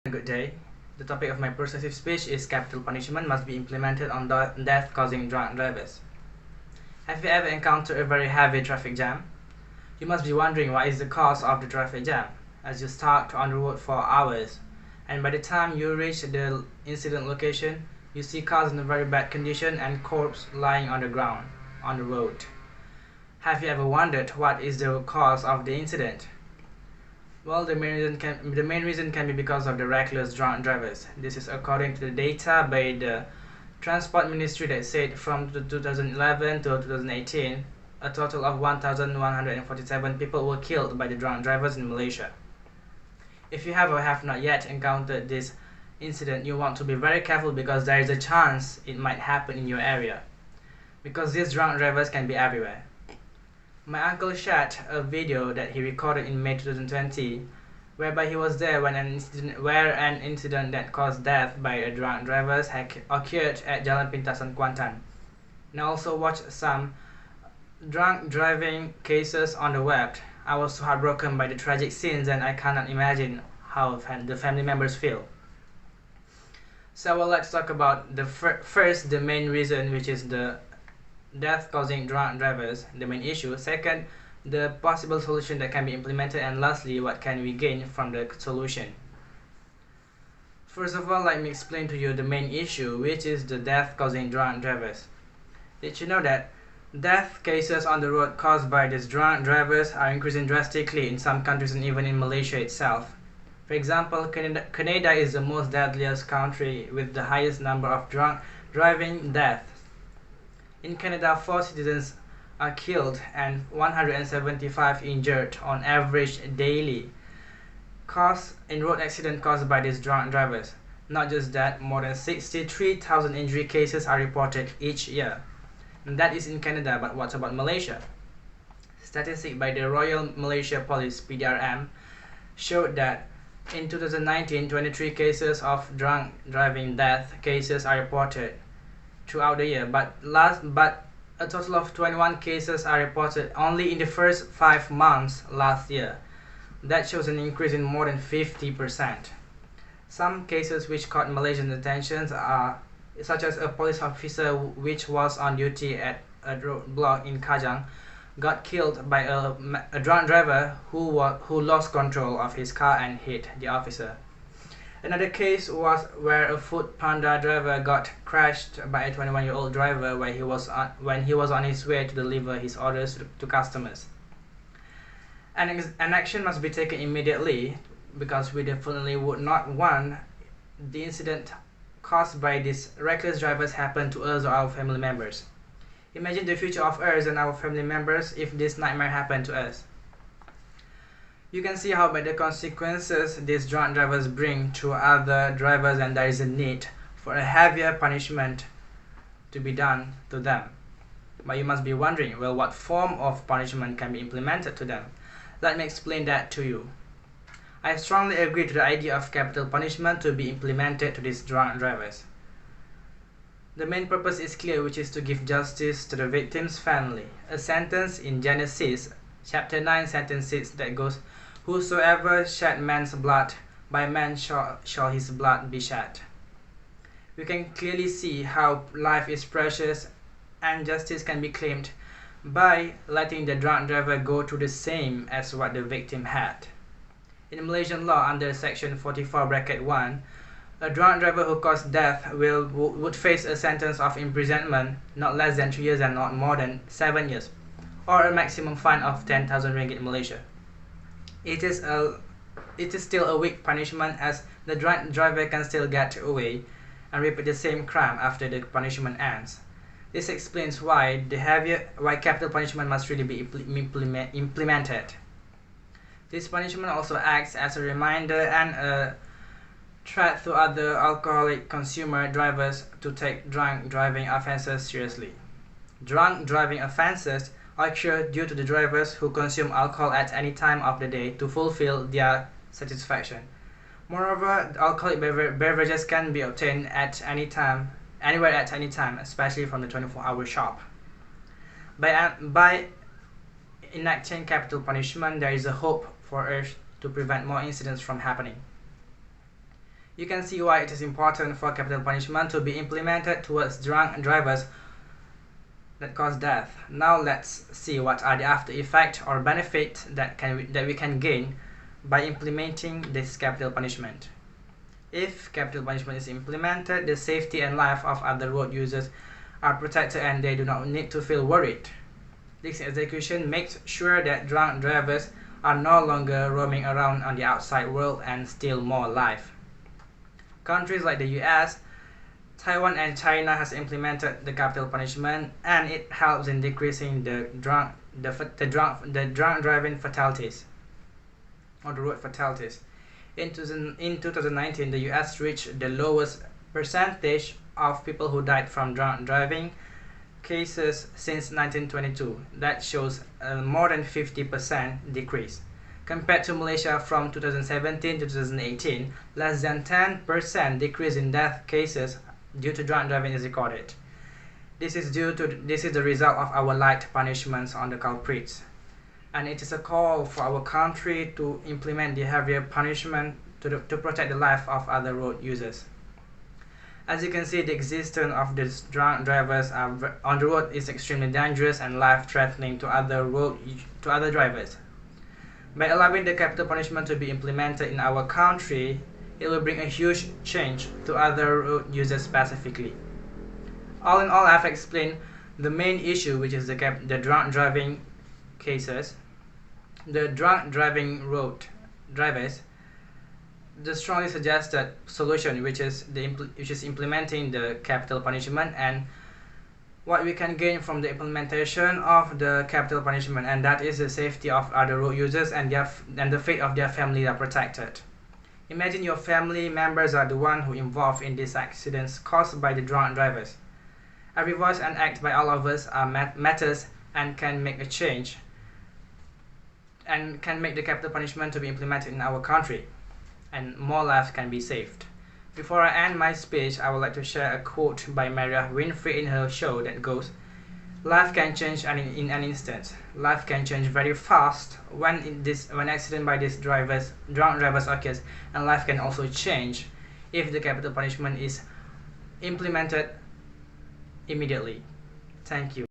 Good day. The topic of my persuasive speech is capital punishment must be implemented on death-causing drunk drivers. Have you ever encountered a very heavy traffic jam? You must be wondering what is the cause of the traffic jam, as you stuck on the road for hours, and by the time you reach the incident location, you see cars in a very bad condition and corpses lying on the ground, on the road. Have you ever wondered what is the cause of the incident? Well, the main reason can be because of the reckless drunk drivers. This is according to the data by the Transport Ministry that said from 2011 to 2018, a total of 1,147 people were killed by the drunk drivers in Malaysia. If you have or have not yet encountered this incident, you want to be very careful because there is a chance it might happen in your area, because these drunk drivers can be everywhere. My uncle shared a video that he recorded in May 2020, whereby he was there when an incident that caused death by a drunk drivers had occurred at Jalan Pintasan, Kuantan. And I also watched some drunk driving cases on the web. I was so heartbroken by the tragic scenes and I cannot imagine how the family members feel. So well, let's talk about the first, the main reason, which is the death-causing drunk drivers, the main issue. Second, the possible solution that can be implemented, and lastly, what can we gain from the solution. First of all, let me explain to you the main issue, which is the death-causing drunk drivers. Did you know that death cases on the road caused by these drunk drivers are increasing drastically in some countries and even in Malaysia itself? For example, Canada is the most deadliest country with the highest number of drunk driving deaths. In Canada, 4 citizens are killed and 175 injured on average daily, caused in road accident caused by these drunk drivers. Not just that, more than 63,000 injury cases are reported each year. And that is in Canada, but what about Malaysia? Statistics by the Royal Malaysia Police (PDRM) showed that in 2019, 23 cases of drunk driving death cases are reported throughout the year, but a total of 21 cases are reported only in the first 5 months last year. That shows an increase in more than 50%. Some cases which caught Malaysian attention are such as a police officer which was on duty at a roadblock in Kajang got killed by a drunk driver who lost control of his car and hit the officer. Another case was where a food panda driver got crashed by a 21-year-old driver when he was on his way to deliver his orders to customers. An action must be taken immediately because we definitely would not want the incident caused by these reckless drivers happen to us or our family members. Imagine the future of us and our family members if this nightmare happened to us. You can see how bad the consequences these drunk drivers bring to other drivers, and there is a need for a heavier punishment to be done to them. But you must be wondering, well, what form of punishment can be implemented to them? Let me explain that to you. I strongly agree to the idea of capital punishment to be implemented to these drunk drivers. The main purpose is clear, which is to give justice to the victim's family. A sentence in Genesis chapter 9 sentence 6 that goes, "Whosoever shed man's blood, by man shall his blood be shed." We can clearly see how life is precious and justice can be claimed by letting the drunk driver go through the same as what the victim had. In Malaysian law, under section 44(1), a drunk driver who caused death would face a sentence of imprisonment not less than 3 years and not more than 7 years, or a maximum fine of 10,000 ringgit in Malaysia. It is still a weak punishment, as the drunk driver can still get away and repeat the same crime after the punishment ends. This explains why capital punishment must really be implemented. This punishment also acts as a reminder and a threat to other alcoholic consumer drivers to take drunk driving offences seriously. Drunk driving offences occur due to the drivers who consume alcohol at any time of the day to fulfill their satisfaction. Moreover, alcoholic beverages can be obtained at any time, anywhere at any time, especially from the 24-hour shop. By enacting capital punishment, there is a hope for us to prevent more incidents from happening. You can see why it is important for capital punishment to be implemented towards drunk drivers that cause death. Now let's see what are the after effects or benefits that we can gain by implementing this capital punishment. If capital punishment is implemented, the safety and life of other road users are protected and they do not need to feel worried. This execution makes sure that drunk drivers are no longer roaming around on the outside world and steal more life. Countries like the US, Taiwan and China has implemented the capital punishment, and it helps in decreasing the drunk driving fatalities or the road fatalities. In 2019, the US reached the lowest percentage of people who died from drunk driving cases since 1922. That shows a more than 50% decrease. Compared to Malaysia from 2017 to 2018, less than 10% decrease in death cases due to drunk driving is recorded. This is the result of our light punishments on the culprits. And it is a call for our country to implement the heavier punishment to protect the life of other road users. As you can see, the existence of these drunk drivers on the road is extremely dangerous and life-threatening to other drivers. By allowing the capital punishment to be implemented in our country, it will bring a huge change to other road users specifically. All in all, I have explained the main issue, which is the drunk driving cases, the drunk driving road drivers, the strongly suggested solution, which is implementing the capital punishment, and what we can gain from the implementation of the capital punishment, and that is the safety of other road users and the fate of their family are protected. Imagine your family members are the one who involved in these accidents caused by the drunk drivers. Every voice and act by all of us matters and can make a change and can make the capital punishment to be implemented in our country, and more lives can be saved. Before I end my speech, I would like to share a quote by Maria Winfrey in her show that goes, "Life can change in an instant. Life can change very fast when accident by these drunk drivers occurs, and life can also change if the capital punishment is implemented immediately." Thank you.